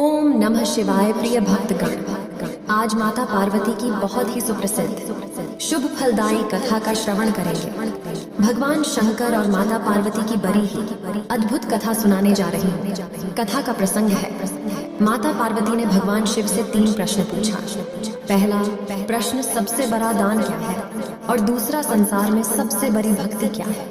ओम नमः शिवाय। प्रिय भक्तगण, आज माता पार्वती की बहुत ही सुप्रसिद्ध शुभ फलदायी कथा का श्रवण करेंगे। भगवान शंकर और माता पार्वती की बड़ी ही अद्भुत कथा सुनाने जा रही हूँ। कथा का प्रसंग है, माता पार्वती ने भगवान शिव से 3 प्रश्न पूछा। पहला प्रश्न, सबसे बड़ा दान क्या है? और दूसरा, संसार में सबसे बड़ी भक्ति क्या है?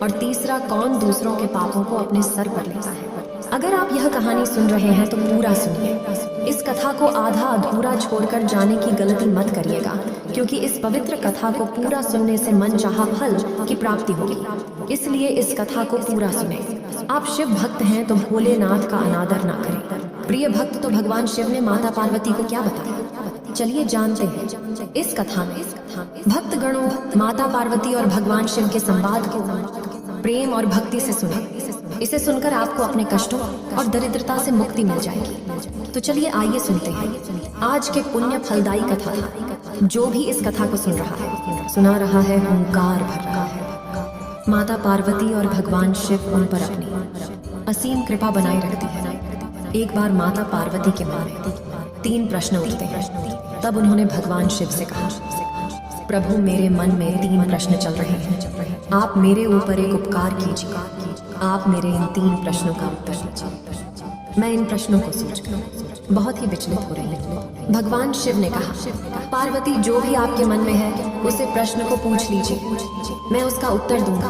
और तीसरा, कौन दूसरों के पापों को अपने सर पर लेता है? अगर आप यह कहानी सुन रहे हैं तो पूरा सुनिए। इस कथा को आधा अधूरा छोड़कर जाने की गलती मत करिएगा, क्योंकि इस पवित्र कथा को पूरा सुनने से मन चाहा फल की प्राप्ति होगी। इसलिए इस कथा को पूरा सुने। आप शिव भक्त हैं तो भोलेनाथ का अनादर ना करें। प्रिय भक्त, तो भगवान शिव ने माता पार्वती को क्या बताया, चलिए जानते हैं। इस कथा में भक्तगणों माता पार्वती और भगवान शिव के संवाद को प्रेम और भक्ति से सुने। इसे सुनकर आपको अपने कष्टों और दरिद्रता से मुक्ति मिल जाएगी। तो चलिए आइए सुनते हैं आज के पुण्य फलदायी कथा। जो भी इस कथा को सुना रहा है हुंकार भर रहा है। माता पार्वती और भगवान शिव उन पर अपनी असीम कृपा बनाए रखती है। एक बार माता पार्वती के मन में 3 प्रश्न उठते हैं। तब उन्होंने भगवान शिव से कहा, प्रभु, मेरे मन में 3 प्रश्न चल रहे हैं। आप मेरे ऊपर एक उपकार कीजिए। आप मेरे इन 3 प्रश्नों का उत्तर दीजिए। मैं इन प्रश्नों को सोचकर बहुत ही विचलित हो रही हूँ। भगवान शिव ने कहा, पार्वती, जो भी आपके मन में है उसे प्रश्न को पूछ लीजिए, मैं उसका उत्तर दूंगा।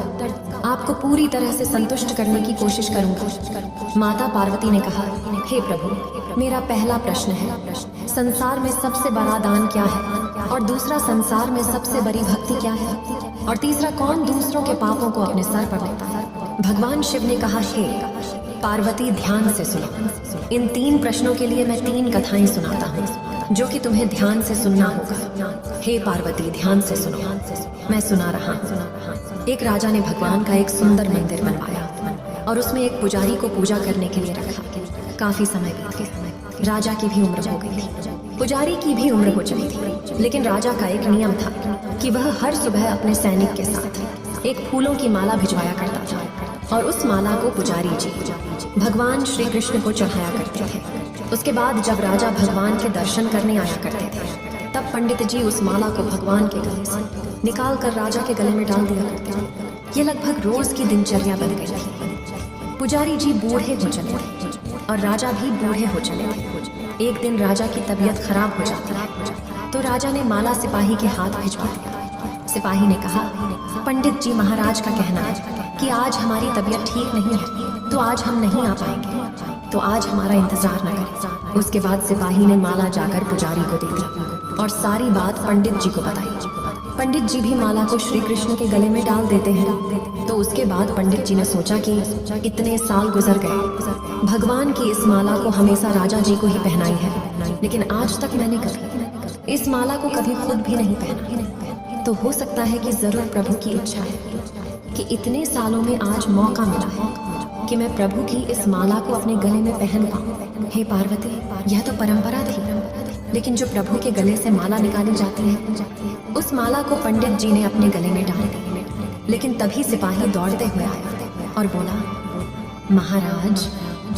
आपको पूरी तरह से संतुष्ट करने की कोशिश करूंगा। माता पार्वती ने कहा, हे प्रभु, मेरा पहला प्रश्न है, संसार में सबसे बड़ा दान क्या है? और दूसरा, संसार में सबसे बड़ी भक्ति क्या है? और तीसरा, कौन दूसरों के पापों को अपने सर पर लेता है? भगवान शिव ने कहा, हे पार्वती, ध्यान से सुनो। इन 3 प्रश्नों के लिए मैं 3 कथाएं सुनाता हूँ, जो कि तुम्हें ध्यान से सुनना होगा। हे पार्वती, ध्यान से सुनो, मैं सुना रहा हूँ। एक राजा ने भगवान का एक सुंदर मंदिर बनवाया और उसमें एक पुजारी को पूजा करने के लिए रखा। काफी समय बीत गया, राजा की भी उम्र हो गई थी, पुजारी की भी उम्र हो चली थी। लेकिन राजा का एक नियम था कि वह हर सुबह अपने सैनिक के साथ एक फूलों की माला भिजवाया करता था, और उस माला को पुजारी जी भगवान श्री कृष्ण को चढ़ाया करते थे। उसके बाद जब राजा भगवान के दर्शन करने आया करते थे, तब पंडित जी उस माला को भगवान के गले से निकाल कर राजा के गले में डाल दिया करते थे। ये लगभग रोज की दिनचर्या बन गई थी। पुजारी जी बूढ़े हो चले थे और राजा भी बूढ़े हो चले थे। एक दिन राजा की तबीयत खराब हो जाती है, तो राजा ने माला सिपाही के हाथ भिजवा दिया। सिपाही ने कहा, पंडित जी महाराज का कहना है कि आज हमारी तबीयत ठीक नहीं है, तो आज हम नहीं आ पाएंगे, तो आज हमारा इंतजार न करें। उसके बाद सिपाही ने माला जाकर पुजारी को दे दी और सारी बात पंडित जी को बताई। पंडित जी भी माला को श्री कृष्ण के गले में डाल देते हैं। तो उसके बाद पंडित जी ने सोचा कि इतने साल गुजर गए, भगवान की इस माला को हमेशा राजा जी को ही पहनाई है, लेकिन आज तक मैंने कभी इस माला को कभी खुद भी नहीं पहना। तो हो सकता है कि जरूर प्रभु की इच्छा है कि इतने सालों में आज मौका मिला है कि मैं प्रभु की इस माला को अपने गले में पहन पाऊं। हे पार्वती, यह तो परंपरा थी, लेकिन जो प्रभु के गले से माला निकाली जाती है, उस माला को पंडित जी ने अपने गले में डाल दी। लेकिन तभी सिपाही दौड़ते हुए आया और बोला,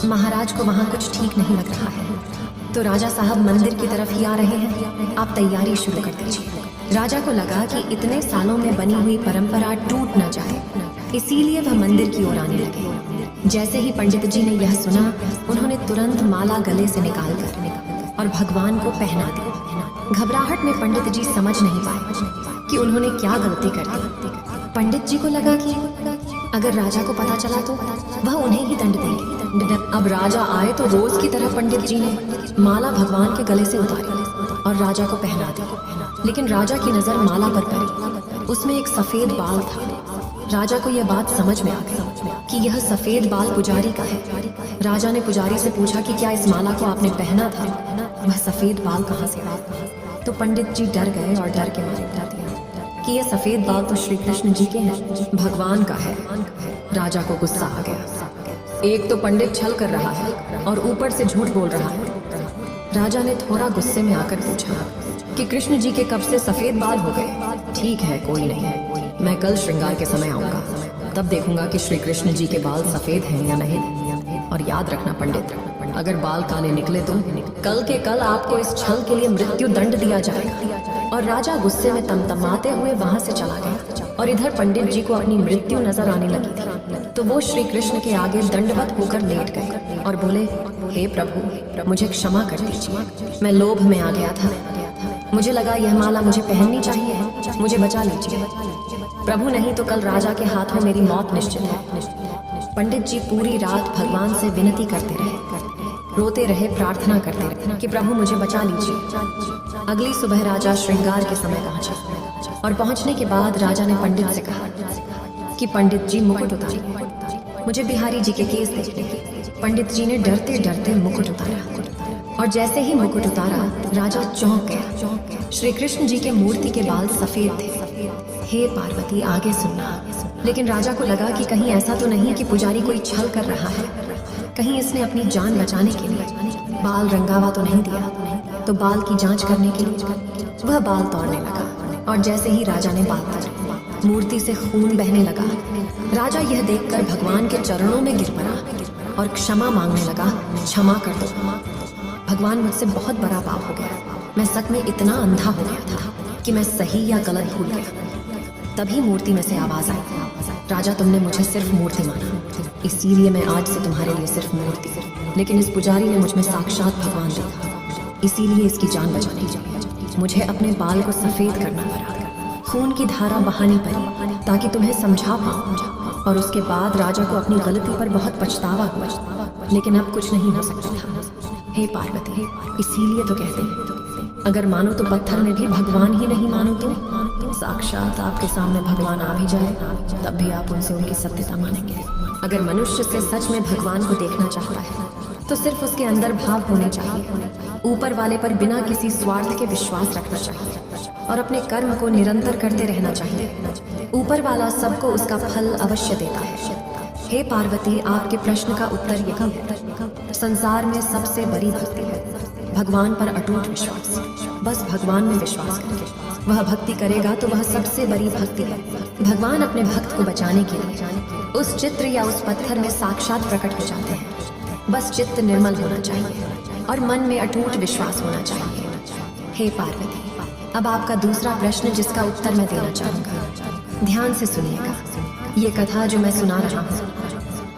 महाराज को वहाँ कुछ ठीक नहीं लग रहा है, तो राजा साहब मंदिर की तरफ ही आ रहे हैं, आप तैयारी शुरू कर दीजिए। राजा को लगा कि इतने सालों में बनी हुई परंपरा टूट न जाए, इसीलिए वह मंदिर की ओर आने लगे। जैसे ही पंडित जी ने यह सुना, उन्होंने तुरंत माला गले से निकालकर और भगवान को पहना दी। घबराहट में पंडित जी समझ नहीं पाए कि उन्होंने क्या गलती कर दी। पंडित जी को लगा कि अगर राजा को पता चला तो वह उन्हें ही दंड देंगे। अब राजा आए तो रोज की तरह पंडित जी ने माला भगवान के गले से उतारी और राजा को पहना दी। लेकिन राजा की नजर माला पर पड़ी, उसमें एक सफेद बाल था। राजा को यह बात समझ में आ गई कि यह सफेद बाल पुजारी का है। राजा ने पुजारी से पूछा कि क्या इस माला को आपने पहना था? वह सफेद बाल कहाँ से आया? तो पंडित जी डर गए और डर के मारे बता दिया कि यह सफेद बाल तो श्री कृष्ण जी के हैं, भगवान का है। राजा को गुस्सा आ गया। एक तो पंडित छल कर रहा है और ऊपर से झूठ बोल रहा है। राजा ने थोड़ा गुस्से में आकर पूछा कि कृष्ण जी के कब से सफेद बाल हो गए? ठीक है, कोई नहीं, मैं कल श्रृंगार के समय आऊंगा, तब देखूंगा कि श्री कृष्ण जी के बाल सफेद हैं या नहीं। और याद रखना पंडित, अगर बाल काले निकले तो कल के कल आपको इस छल के लिए मृत्यु दंड दिया जाएगा। और राजा गुस्से में तमतमाते हुए वहां से चला गया। और इधर पंडित जी को अपनी मृत्यु नजर आने लगी थी, तो वो श्री कृष्ण के आगे दंडवत होकर लेट गए और बोले, हे प्रभु, मुझे क्षमा कर दीजिए, मैं लोभ में आ गया था। मुझे लगा यह माला मुझे पहननी चाहिए, मुझे बचा लीजिए प्रभु, नहीं तो कल राजा के हाथों मेरी मौत निश्चित है। पंडित जी पूरी रात भगवान से विनती करते रहे, रोते रहे, प्रार्थना करते रहे कि प्रभु मुझे बचा लीजिए। अगली सुबह राजा श्रृंगार के समय पहुंचा और पहुंचने के बाद राजा ने पंडित से कहा कि पंडित जी मुकुट उतारिए, मुझे बिहारी जी के केस देखने। पंडित जी ने डरते डरते मुकुट उतारा और जैसे ही मुकुट उतारा राजा चौंक गया। श्री कृष्ण जी के मूर्ति के बाल सफेद थे। हे पार्वती, आगे सुनना। लेकिन राजा को लगा कि कहीं ऐसा तो नहीं कि पुजारी कोई छल कर रहा है, कहीं इसने अपनी जान बचाने के लिए बाल रंगावा तो नहीं दिया। तो बाल की जांच करने के लिए वह बाल तोड़ने लगा और जैसे ही राजा ने बाल तोड़े मूर्ति से खून बहने लगा। राजा यह देखकर भगवान के चरणों में गिर पड़ा और क्षमा मांगने लगा, क्षमा कर दो भगवान, मुझसे बहुत बड़ा पाप हो गया। मैं सच में इतना अंधा हो गया था कि मैं सही या गलत भूल गया। तभी मूर्ति में से आवाज आई, राजा तुमने मुझे सिर्फ मूर्ति माना, इसीलिए मैं आज से तुम्हारे लिए सिर्फ मूर्ति। लेकिन इस पुजारी ने मुझमें साक्षात भगवान देखा, इसीलिए इसकी जान बचानी चाहिए। मुझे अपने बाल को सफेद करना पड़ा, खून की धारा बहानी पड़ी ताकि तुम्हें समझा पाऊं। और उसके बाद राजा को अपनी गलती पर बहुत पछतावा हुआ, लेकिन अब कुछ नहीं हो सकता था। हे पार्वती, इसीलिए तो कहते हैं अगर मानो तो पत्थर में भी भगवान ही नहीं मानो तो साक्षात आपके सामने भगवान आ भी जाए तब भी आप उनसे उनकी सत्यता मानेंगे। अगर मनुष्य से सच में भगवान को देखना चाहता है तो सिर्फ उसके अंदर भाव होने चाहिए, ऊपर वाले पर बिना किसी स्वार्थ के विश्वास रखना चाहिए और अपने कर्म को निरंतर करते रहना चाहिए। ऊपर वाला सबको उसका फल अवश्य देता है। हे पार्वती, आपके प्रश्न का उत्तर यह है, संसार में सबसे बड़ी भक्ति है भगवान पर अटूट विश्वास। बस भगवान में विश्वास करके वह भक्ति करेगा तो वह सबसे बड़ी भक्ति है। भगवान अपने भक्त को बचाने के लिए उस चित्र या उस पत्थर में साक्षात प्रकट हो जाते हैं। बस चित्त निर्मल होना चाहिए और मन में अटूट विश्वास होना चाहिए। हे पार्वती, अब आपका दूसरा प्रश्न जिसका उत्तर मैं देना चाहूंगा, ध्यान से सुनिएगा। ये कथा जो मैं सुना रहा हूँ,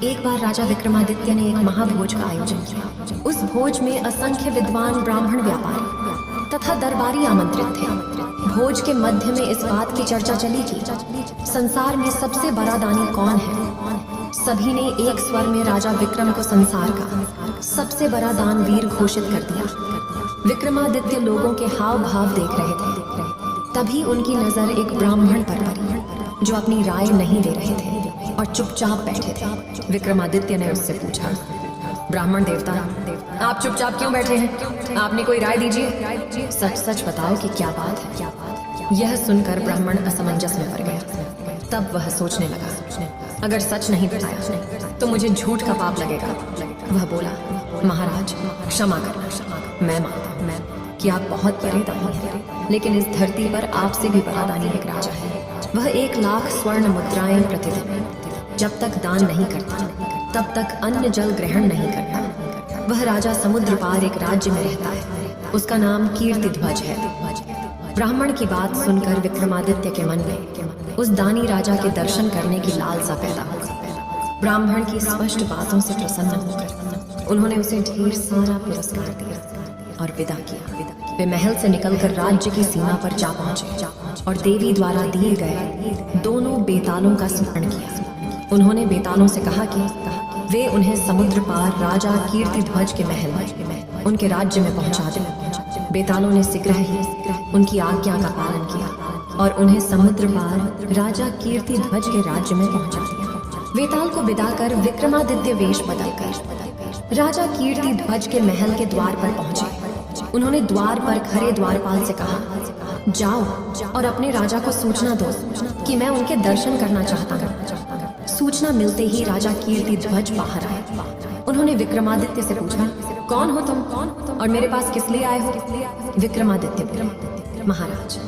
एक बार राजा विक्रमादित्य ने एक महाभोज का आयोजन किया। उस भोज में असंख्य विद्वान ब्राह्मण व्यापारी तथा दरबारी आमंत्रित थे। भोज के मध्य में इस बात की चर्चा चली कि संसार में सबसे बड़ा दानी कौन है। सभी ने एक स्वर में राजा विक्रम को संसार का सबसे बड़ा दानवीर घोषित कर दिया। विक्रमादित्य लोगों के हाव भाव देख रहे थे। तभी उनकी नजर एक ब्राह्मण पर पड़ी जो अपनी राय नहीं दे रहे थे और चुपचाप बैठे थे। विक्रमादित्य ने उससे पूछा, ब्राह्मण देवता, आप चुपचाप क्यों बैठे हैं? आपने कोई राय दीजिए, सच सच बताओ कि क्या बात है। यह सुनकर ब्राह्मण असमंजस में पड़ गया। तब वह सोचने लगा, अगर सच नहीं बताया तो मुझे झूठ का पाप लगेगा। वह बोला, महाराज क्षमा करना, मैं मानता हूं कि आप बहुत बड़े दानी हैं, लेकिन इस धरती पर आपसे भी बड़ा दानी एक राजा है। वह 1,00,000 स्वर्ण मुद्राएं प्रतिदिन जब तक दान नहीं करता तब तक अन्न जल ग्रहण नहीं करता। वह राजा समुद्र पार एक राज्य में रहता है, उसका नाम कीर्तिध्वज है। ब्राह्मण की बात सुनकर विक्रमादित्य के मन में उस दानी राजा के दर्शन करने की लालसा पैदा हो गई। ब्राह्मण की स्पष्ट बातों से प्रसन्न होकर उन्होंने उसे ढेर सारा पुरस्कार दिया और विदा किया। वे महल से निकलकर राज्य की सीमा पर जा पहुंचे और देवी द्वारा दिए गए दोनों बेतालों का स्मरण किया। उन्होंने बेतालों से कहा कि वे उन्हें समुद्र पार राजा कीर्तिध्वज के महल में उनके राज्य में पहुंचा दें। बेतालों ने शीघ्र ही उनकी आज्ञा का पालन किया और उन्हें समुद्र पार राजा कीर्तिध्वज के राज्य में पहुंचा दिया। बेताल को विदा कर विक्रमादित्य वेश बदलकर राजा कीर्तिध्वज के महल के द्वार पर पहुंचे। उन्होंने द्वार पर खड़े द्वारपाल से कहा, जाओ और अपने राजा को सूचना दो कि मैं उनके दर्शन करना चाहता हूँ। सूचना मिलते ही राजा कीर्तिध्वज बाहर आए। उन्होंने विक्रमादित्य से पूछा, कौन हो तुम और मेरे पास किस लिए आए हो? विक्रमादित्य बोले, महाराज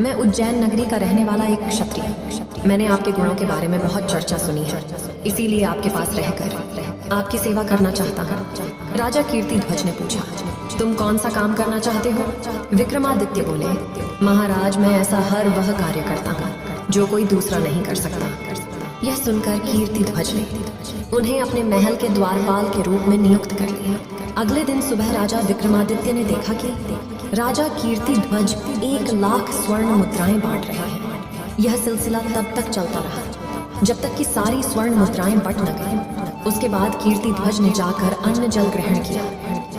मैं उज्जैन नगरी का रहने वाला एक क्षत्रिय हूँ। मैंने आपके गुणों के बारे में बहुत चर्चा सुनी है, इसीलिए आपके पास रहकर आपकी सेवा करना चाहता हूँ। राजा कीर्तिध्वज ने पूछा, तुम कौन सा काम करना चाहते हो? विक्रमादित्य बोले, महाराज मैं ऐसा हर वह कार्य करता हूँ जो कोई दूसरा नहीं कर सकता। यह सुनकर कीर्तिध्वज ने उन्हें अपने महल के द्वारपाल के रूप में नियुक्त कर लिया। अगले दिन सुबह राजा विक्रमादित्य ने देखा कि राजा कीर्तिध्वज 1 लाख स्वर्ण मुद्राएं बांट रहे हैं। यह सिलसिला तब तक चलता रहा जब तक कि सारी स्वर्ण मुद्राएं बट न गई। उसके बाद कीर्तिध्वज ने जाकर अन्न जल ग्रहण किया।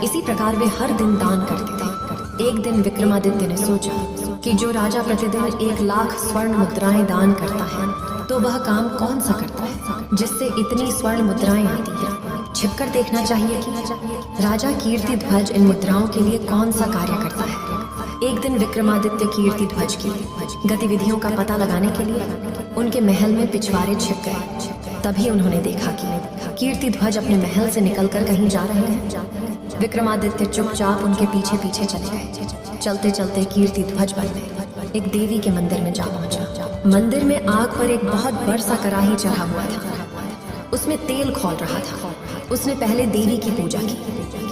इसी प्रकार वे हर दिन दान करते थे। एक दिन विक्रमादित्य ने सोचा कि जो राजा प्रतिदिन 1 लाख स्वर्ण मुद्राएं दान करता है तो वह काम कौन सा करता है जिससे इतनी स्वर्ण मुद्राएं आती हैं। छिपकर देखना चाहिए कि राजा कीर्तिध्वज इन मुद्राओं के लिए कौन सा कार्य करता है। एक दिन विक्रमादित्य कीर्तिध्वज की गतिविधियों का पता लगाने के लिए उनके महल में पिछवाड़े छिप गए। तभी उन्होंने देखा कि कीर्तिध्वज अपने महल से निकलकर कहीं जा रहे हैं। विक्रमादित्य चुपचाप उनके पीछे पीछे चले गए। चलते चलते कीर्तिध्वज बन गए एक देवी के मंदिर में जा पहुंचा। मंदिर में आग पर एक बहुत बड़ा कढ़ाई चढ़ा हुआ था। उसमें तेल खौल रहा था। उसने पहले देवी की पूजा की,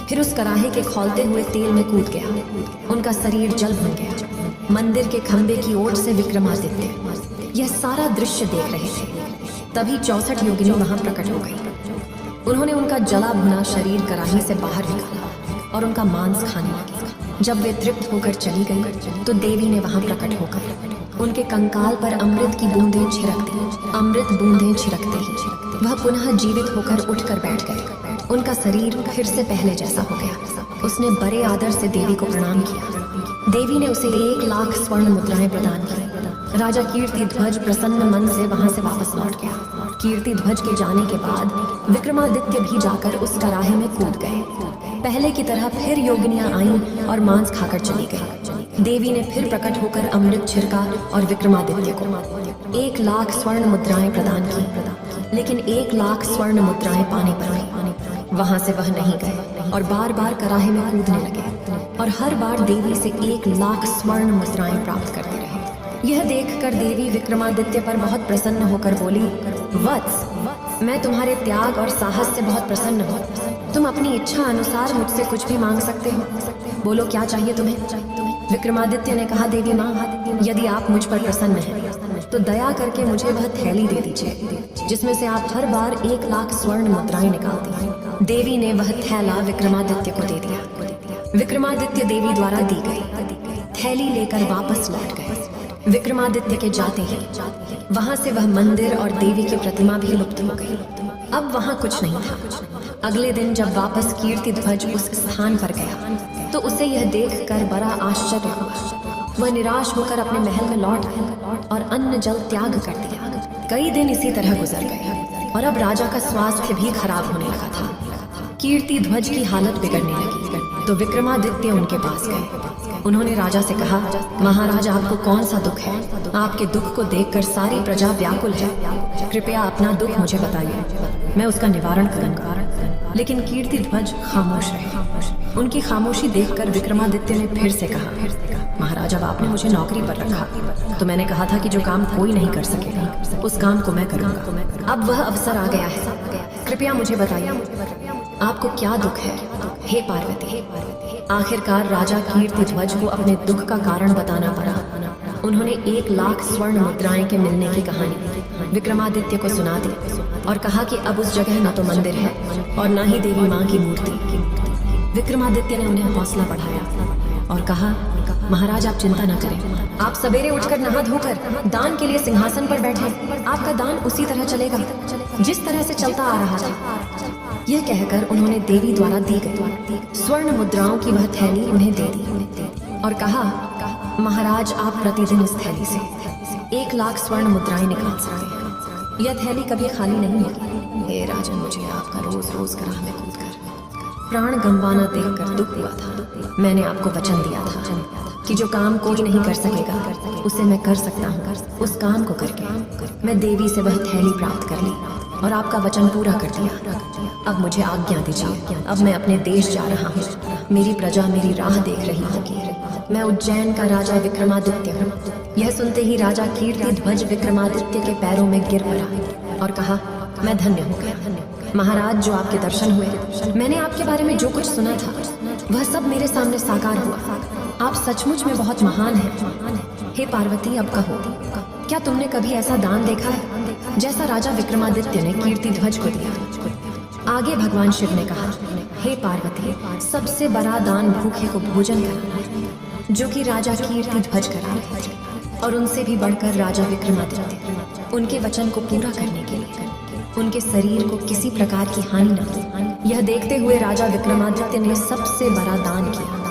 फिर उस कढ़ाई के खौलते हुए तेल में कूद गया। उनका शरीर जल भुन गया। मंदिर के खंबे की ओर से विक्रमादित्य यह सारा दृश्य देख रहे थे। तभी 64 योगिनी वहां प्रकट हो गई। उन्होंने उनका जला भुना शरीर कढ़ाई से बाहर निकाला और उनका मांस खाने लगे। जब वे तृप्त होकर चली गई तो देवी ने वहां प्रकट होकर उनके कंकाल पर अमृत की बूंदें छिड़क दी। अमृत बूंदें छिड़कते ही वह पुनः जीवित होकर उठकर बैठ गए। उनका शरीर फिर से पहले जैसा हो गया। उसने बड़े आदर से देवी को प्रणाम किया। देवी ने उसे 1 लाख स्वर्ण मुद्राएं प्रदान की। राजा कीर्तिध्वज प्रसन्न मन से वहां से वापस लौट गया। कीर्तिध्वज के जाने के बाद विक्रमादित्य भी जाकर उस कढ़ाई में कूद गए। पहले की तरह फिर योगिनियां आईं और मांस खाकर चली गई। देवी ने फिर प्रकट होकर अमृत छिड़का और विक्रमादित्य को 1 लाख स्वर्ण मुद्राएं प्रदान की। लेकिन 1 लाख स्वर्ण मुद्राएं पाने पर भी वहां से वह नहीं गए और बार बार कढ़ाई में कूदने लगे और हर बार देवी से 1 लाख स्वर्ण मुद्राएं प्राप्त करते रहे। यह देखकर देवी विक्रमादित्य पर बहुत प्रसन्न होकर बोली, वत्स, मैं तुम्हारे त्याग और साहस से बहुत प्रसन्न हूँ। तुम अपनी इच्छा अनुसार मुझसे कुछ भी मांग सकते हो। बोलो क्या चाहिए तुम्हें? विक्रमादित्य ने कहा, देवी माँ, यदि आप मुझ पर प्रसन्न हैं तो दया करके मुझे वह थैली दे दीजिए जिसमें से आप हर बार 1 लाख स्वर्ण मुद्राएं निकालती हैं। देवी ने वह थैला विक्रमादित्य को दे दिया। विक्रमादित्य देवी द्वारा दी गई थैली लेकर वापस लौट गए। विक्रमादित्य के जाते ही वहां से वह मंदिर और देवी की प्रतिमा भी लुप्त हो गई। अब वहां कुछ नहीं था। अगले दिन जब वापस कीर्तिध्वज उस स्थान पर गया तो उसे यह देखकर बड़ा आश्चर्य हुआ। वह निराश होकर अपने महल में लौट गया और अन्न जल त्याग कर दिया। कई दिन इसी तरह गुजर गए और अब राजा का स्वास्थ्य भी खराब होने लगा था। कीर्तिध्वज की हालत बिगड़ने लगी तो विक्रमादित्य उनके पास गए। उन्होंने राजा से कहा, महाराज आपको कौन सा दुख है? आपके दुख को देखकर सारी प्रजा व्याकुल है। कृपया अपना दुख मुझे बताइए, मैं उसका निवारण करूंगा। लेकिन कीर्तिध्वज खामोश रहे। उनकी खामोशी देखकर विक्रमादित्य ने फिर से कहा, महाराज अब आपने मुझे नौकरी पर रखा तो मैंने कहा था कि जो काम कोई नहीं कर सकेगा उस काम को मैं करूंगा। अब वह अवसर आ गया है। कृपया मुझे बताइए आपको क्या दुख है? हे पार्वती। आखिरकार राजा कीर्तिध्वज को अपने दुख का कारण बताना पड़ा। उन्होंने 1 लाख स्वर्ण मुद्राएं के मिलने की कहानी विक्रमादित्य को सुना दी और कहा कि अब उस जगह न तो मंदिर है और न ही देवी माँ की मूर्ति। विक्रमादित्य ने उन्हें हौसला बढ़ाया और कहा, महाराज आप चिंता न करें। आप सवेरे उठकर नहा धोकर दान के लिए सिंहासन पर बैठे। आपका दान उसी तरह चलेगा जिस तरह से चलता आ रहा था। यह कहकर उन्होंने देवी द्वारा दी गई स्वर्ण मुद्राओं की वह थैली उन्हें दे दी और कहा, महाराज आप प्रतिदिन इस थैली से 1 लाख स्वर्ण मुद्राएं निकाल सकते हैं। यह थैली कभी खाली नहीं होगी। हे राजन, मुझे आपका रोज रोज राह में कूदकर प्राण गंवाना देखकर दुख हुआ था। मैंने आपको वचन दिया था कि जो काम कोई नहीं कर सकेगा उसे मैं कर सकता हूँ। उस काम को करके मैं देवी से वह थैली प्राप्त कर ली और आपका वचन पूरा कर दिया। अब मुझे आज्ञा दीजिए। अब मैं अपने देश जा रहा हूँ। मेरी प्रजा मेरी राह देख रही होगी। मैं उज्जैन का राजा विक्रमादित्य हूँ। यह सुनते ही राजा कीर्तिध्वज विक्रमादित्य के पैरों में गिर पड़ा और कहा, मैं धन्य हो गया। महाराज, जो आपके दर्शन हुए, मैंने आपके बारे में जो कुछ सुना था वह सब मेरे सामने साकार हुआ। आप सचमुच में बहुत महान हैं। हे पार्वती, अब कहो, क्या तुमने कभी ऐसा दान देखा है जैसा राजा विक्रमादित्य ने कीर्ति ध्वज को दिया? आगे भगवान शिव ने कहा, हे पार्वती, सबसे बड़ा दान भूखे को भोजन कराना है, जो कि राजा कीर्ति ध्वज करा रहे थे। और उनसे भी बढ़कर राजा विक्रमादित्य उनके वचन को पूरा करने के लिए उनके शरीर को किसी प्रकार की हानि न हो, यह देखते हुए राजा विक्रमादित्य ने सबसे बड़ा दान किया।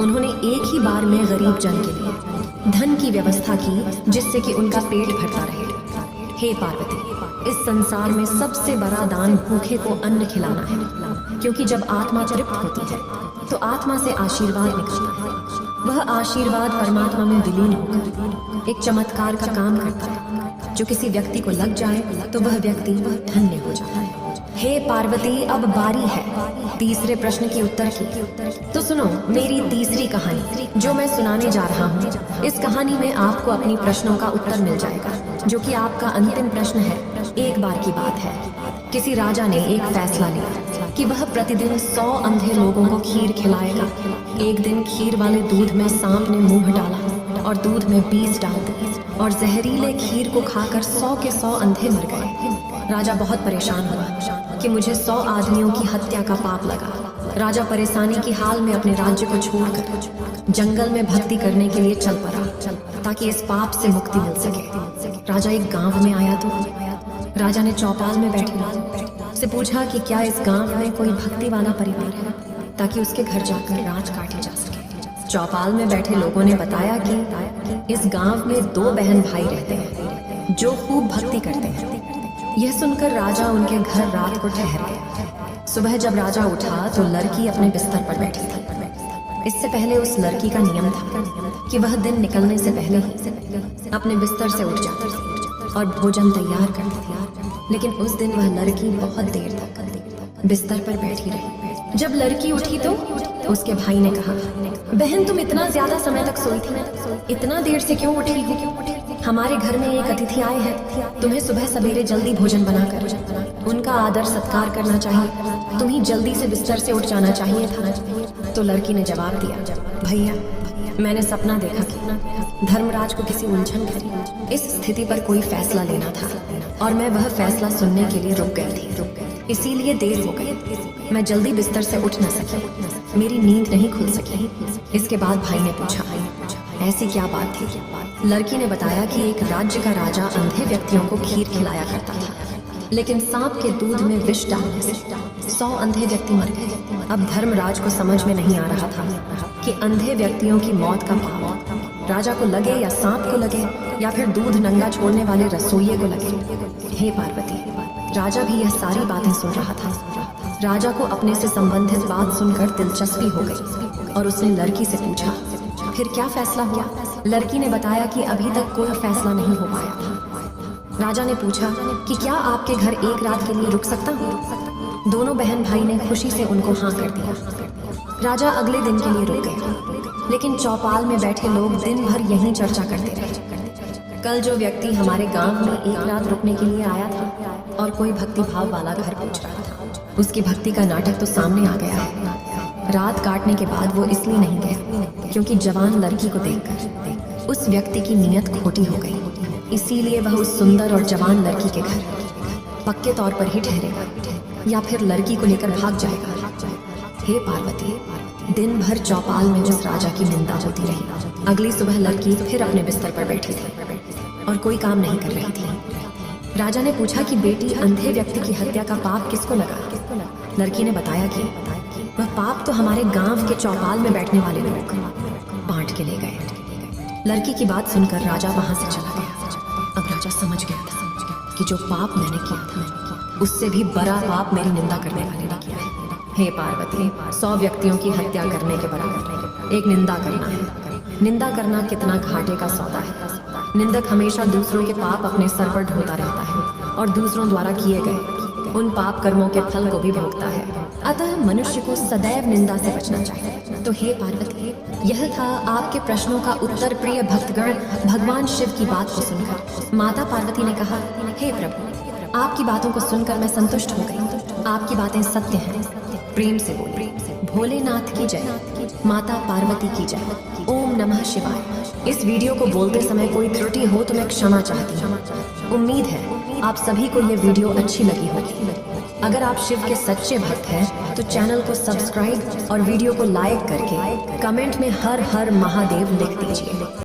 उन्होंने एक ही बार में गरीब जन के लिए धन की व्यवस्था की, जिससे कि उनका पेट भरता रहे। हे पार्वती, इस संसार में सबसे बड़ा दान भूखे को अन्न खिलाना है, क्योंकि जब आत्मा तृप्त होती है तो आत्मा से आशीर्वाद निकलता है। वह आशीर्वाद परमात्मा में विलीन होकर एक चमत्कार का काम करता है, जो किसी व्यक्ति को लग जाए तो वह व्यक्ति धन्य हो जाता है। हे पार्वती, अब बारी है तीसरे प्रश्न की उत्तर की। तो सुनो मेरी तीसरी कहानी जो मैं सुनाने जा रहा हूँ। इस कहानी में आपको अपनी प्रश्नों का उत्तर मिल जाएगा, जो कि आपका अंतिम प्रश्न है। एक बार की बात है, किसी राजा ने एक फैसला लिया कि वह प्रतिदिन 100 अंधे लोगों को खीर खिलाएगा। एक दिन खीर वाले दूध में सांप ने मुंह डाला और दूध में बीज डाल दिए, और जहरीले खीर को खाकर 100 के 100 अंधे मर गए। राजा बहुत परेशान हुआ कि मुझे 100 आदमियों की हत्या का पाप लगा। राजा परेशानी की हाल में अपने राज्य को छोड़कर जंगल में भक्ति करने के लिए चल पड़ा, ताकि इस पाप से मुक्ति मिल सके। राजा एक गांव में आया तो राजा ने चौपाल में बैठे लोगों से पूछा कि क्या इस गांव में कोई भक्ति वाला परिवार है, ताकि उसके घर जाकर राज काटी जा सके। चौपाल में बैठे लोगों ने बताया कि इस गांव में 2 बहन भाई रहते हैं जो खूब भक्ति करते हैं। यह सुनकर राजा उनके घर रात को ठहर गया। सुबह जब राजा उठा तो लड़की अपने बिस्तर पर बैठी थी। इससे पहले उस लड़की का नियम था कि वह दिन निकलने से पहले ही अपने बिस्तर से उठ जाती और भोजन तैयार करती थी। लेकिन उस दिन वह लड़की बहुत देर तक बिस्तर पर बैठी रही। जब लड़की उठी तो उसके भाई ने कहा, बहन तुम इतना ज्यादा समय तक सोई थी, इतना देर से क्यों उठी हो? हमारे घर में एक अतिथि आए हैं, तुम्हें सुबह सवेरे जल्दी भोजन बनाकर उनका आदर सत्कार करना चाहिए। तुम्हें जल्दी से बिस्तर से उठ जाना चाहिए था। तो लड़की ने जवाब दिया, भैया मैंने सपना देखा कि धर्मराज को किसी उलझन भरी इस स्थिति पर कोई फैसला लेना था, और मैं वह फैसला सुनने के लिए रुक गई थी। इसीलिए देर हो गई, मैं जल्दी बिस्तर से उठ न सकी, मेरी नींद नहीं खुल सकी। इसके बाद भाई ने पूछा, ऐसी क्या बात थी? लड़की ने बताया कि एक राज्य का राजा अंधे व्यक्तियों को खीर खिलाया करता था, लेकिन सांप के दूध में विष डालने से 100 अंधे व्यक्ति मर गए। अब धर्मराज को समझ में नहीं आ रहा था कि अंधे व्यक्तियों की मौत का पाप राजा को लगे या सांप को लगे, या फिर दूध नंगा छोड़ने वाले रसोइये को लगे। हे पार्वती, राजा भी यह सारी बातें सुन रहा था। राजा को अपने से संबंधित बात सुनकर दिलचस्पी हो गई और उसने लड़की से पूछा, फिर क्या फैसला हुआ? लड़की ने बताया कि अभी तक कोई फैसला नहीं हो पाया था। राजा ने पूछा कि क्या आपके घर एक रात के लिए रुक सकता हूँ? दोनों बहन भाई ने खुशी से उनको हाँ कर दिया। राजा अगले दिन के लिए रुक गया, लेकिन चौपाल में बैठे लोग दिन भर यहीं चर्चा करते रहे। कल जो व्यक्ति हमारे गांव में एक रात रुकने के लिए आया था और कोई भक्ति भाव वाला घर पूछ रहा था, उसकी भक्ति का नाटक तो सामने आ गया है। रात काटने के बाद वो इसलिए नहीं गया क्योंकि जवान लड़की को देखकर उस व्यक्ति की नीयत खोटी हो गई। इसीलिए वह उस सुंदर और जवान लड़की के घर पक्के तौर पर ही ठहरेगा, या फिर लड़की को लेकर भाग जाएगा। हे पार्वती, दिन भर चौपाल में उस राजा की निंदा होती रही। अगली सुबह लड़की फिर अपने बिस्तर पर बैठी थी और कोई काम नहीं कर रही थी। राजा ने पूछा कि बेटी, अंधे व्यक्ति की हत्या का पाप किसको लगा? लड़की ने बताया कि वह पाप तो हमारे गांव के चौपाल में बैठने वाले लोग बांट के ले गए। लड़की की बात सुनकर राजा वहां से चला गया। अब राजा समझ गया था कि जो पाप मैंने किया था उससे भी बड़ा पाप मेरी निंदा करने वाले ने किया है। हे पार्वती, 100 व्यक्तियों की हत्या करने के बराबर एक निंदा करना है। निंदा करना कितना घाटे का सौदा है। निंदक हमेशा दूसरों के पाप अपने सर पर ढोता रहता है और दूसरों द्वारा किए गए उन पाप कर्मों के फल को भी भोगता है। अतः मनुष्य को सदैव निंदा से बचना चाहिए। तो हे पार्वती, यह था आपके प्रश्नों का उत्तर। प्रिय भक्तगण, भगवान शिव की बात को सुनकर माता पार्वती ने कहा, हे प्रभु, आपकी बातों को सुनकर मैं संतुष्ट हो गई। आपकी बातें सत्य हैं, प्रेम से बोलिए। भोलेनाथ की जय, माता पार्वती की जय। ओम नमः शिवाय। इस वीडियो को बोलते समय कोई त्रुटि हो तो मैं क्षमा चाहती हूँ। उम्मीद है आप सभी को ये वीडियो अच्छी लगी होगी। अगर आप शिव के सच्चे भक्त हैं तो चैनल को सब्सक्राइब और वीडियो को लाइक करके कमेंट में हर हर महादेव लिख दीजिए।